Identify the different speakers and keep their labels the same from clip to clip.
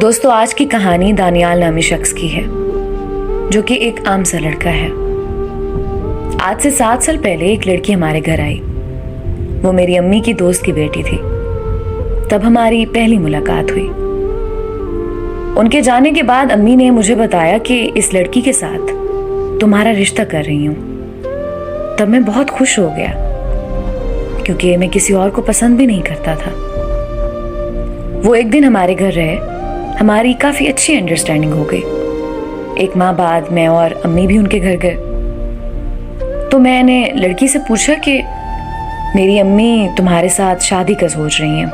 Speaker 1: दोस्तों, आज की कहानी दानियाल नामी शख्स की है जो कि एक आम सा लड़का है। आज से 7 साल पहले एक लड़की हमारे घर आई। वो मेरी अम्मी की दोस्त की बेटी थी। तब हमारी पहली मुलाकात हुई। उनके जाने के बाद अम्मी ने मुझे बताया कि इस लड़की के साथ तुम्हारा रिश्ता कर रही हूं। तब मैं बहुत खुश हो गया क्योंकि मैं किसी और को पसंद भी नहीं करता था। वो एक दिन हमारे घर रहे। हमारी काफी अच्छी अंडरस्टैंडिंग हो गई। एक माह बाद मैं और अम्मी भी उनके घर गए। तो मैंने लड़की से पूछा कि मेरी अम्मी तुम्हारे साथ शादी का सोच रही हैं,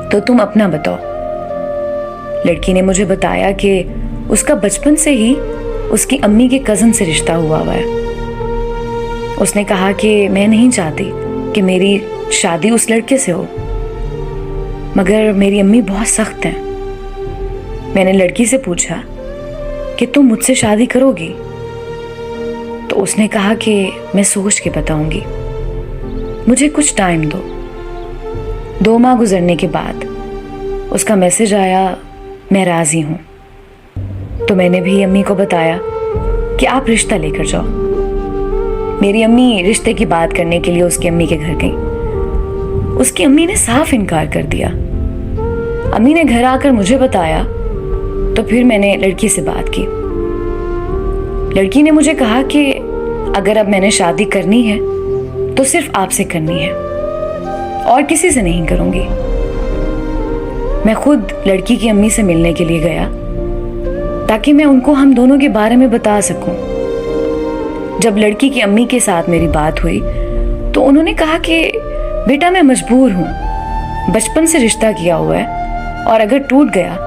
Speaker 1: तो तुम अपना बताओ। लड़की ने मुझे बताया कि उसका बचपन से ही उसकी अम्मी के कजन से रिश्ता हुआ है। उसने कहा कि मैं नहीं चाहती कि मेरी शादी उस लड़के से हो, मगर मेरी अम्मी बहुत सख्त हैं। मैंने लड़की से पूछा कि तुम मुझसे शादी करोगी? तो उसने कहा कि मैं सोच के बताऊंगी, मुझे कुछ टाइम दो। 2 माह गुजरने के बाद उसका मैसेज आया, मैं राजी हूं। तो मैंने भी अम्मी को बताया कि आप रिश्ता लेकर जाओ। मेरी अम्मी रिश्ते की बात करने के लिए उसकी अम्मी के घर गई। उसकी अम्मी ने साफ इनकार कर दिया। अम्मी ने घर आकर मुझे बताया, तो फिर मैंने लड़की से बात की। लड़की ने मुझे कहा कि अगर अब मैंने शादी करनी है तो सिर्फ आपसे करनी है और किसी से नहीं करूंगी। मैं खुद लड़की की अम्मी से मिलने के लिए गया ताकि मैं उनको हम दोनों के बारे में बता सकूं। जब लड़की की अम्मी के साथ मेरी बात हुई तो उन्होंने कहा कि बेटा, मैं मजबूर हूं, बचपन से रिश्ता किया हुआ है और अगर टूट गया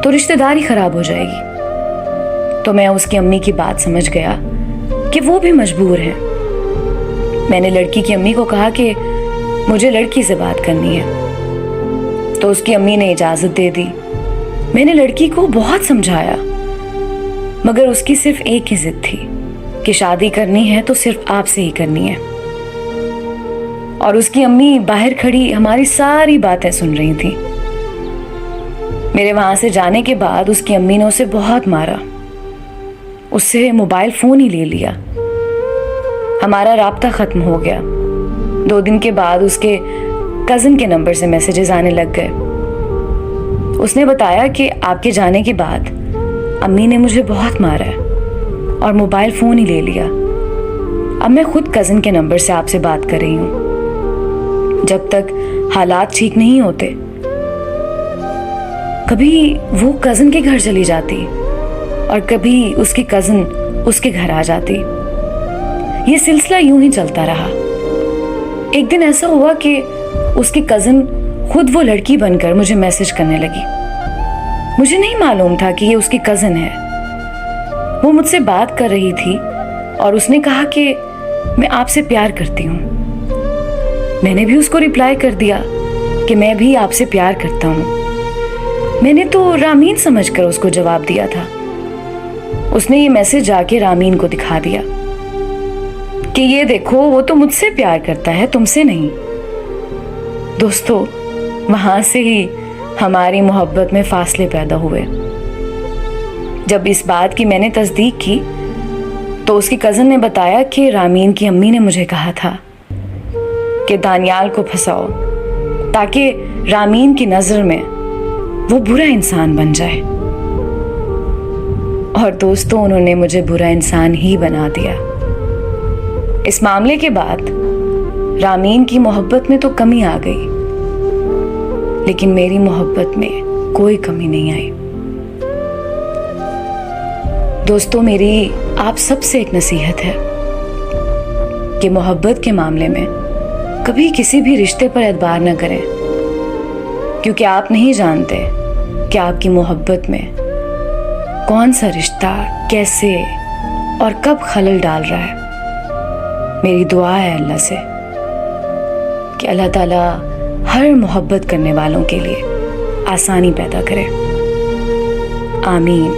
Speaker 1: तो रिश्तेदारी खराब हो जाएगी। तो मैं उसकी अम्मी की बात समझ गया कि वो भी मजबूर है। मैंने लड़की की अम्मी को कहा कि मुझे लड़की से बात करनी है। तो उसकी अम्मी ने इजाजत दे दी। मैंने लड़की को बहुत समझाया, मगर उसकी सिर्फ एक ही जिद थी कि शादी करनी है तो सिर्फ आपसे ही करनी है। और उसकी अम्मी बाहर खड़ी हमारी सारी बातें सुन रही थी। मेरे वहां से जाने के बाद उसकी अम्मी ने उसे बहुत मारा, उससे मोबाइल फोन ही ले लिया। हमारा राब्ता खत्म हो गया। 2 दिन के बाद उसके कजिन के नंबर से मैसेजेस आने लग गए। उसने बताया कि आपके जाने के बाद अम्मी ने मुझे बहुत मारा है और मोबाइल फोन ही ले लिया। अब मैं खुद कजिन के नंबर से आपसे बात कर रही हूँ। जब तक हालात ठीक नहीं होते, कभी वो कजिन के घर चली जाती और कभी उसकी कजिन उसके घर आ जाती। ये सिलसिला यूं ही चलता रहा। एक दिन ऐसा हुआ कि उसकी कजिन खुद वो लड़की बनकर मुझे मैसेज करने लगी। मुझे नहीं मालूम था कि ये उसकी कजिन है। वो मुझसे बात कर रही थी और उसने कहा कि मैं आपसे प्यार करती हूँ। मैंने भी उसको रिप्लाई कर दिया कि मैं भी आपसे प्यार करता हूँ। मैंने तो रामीन समझकर उसको जवाब दिया था। उसने ये मैसेज जाके रामीन को दिखा दिया कि ये देखो, वो तो मुझसे प्यार करता है, तुमसे नहीं। दोस्तों, वहां से ही हमारी मोहब्बत में फासले पैदा हुए। जब इस बात की मैंने तस्दीक की तो उसकी कजिन ने बताया कि रामीन की अम्मी ने मुझे कहा था कि दानियाल को फंसाओ ताकि रामीन की नजर में वो बुरा इंसान बन जाए। और दोस्तों, उन्होंने मुझे बुरा इंसान ही बना दिया। इस मामले के बाद रामीन की मोहब्बत में तो कमी आ गई, लेकिन मेरी मोहब्बत में कोई कमी नहीं आई। दोस्तों, मेरी आप सबसे एक नसीहत है कि मोहब्बत के मामले में कभी किसी भी रिश्ते पर एतबार न करें, क्योंकि आप नहीं जानते कि आपकी मोहब्बत में कौन सा रिश्ता कैसे और कब खलल डाल रहा है। मेरी दुआ है अल्लाह से कि अल्लाह ताला हर मोहब्बत करने वालों के लिए आसानी पैदा करे। आमीन।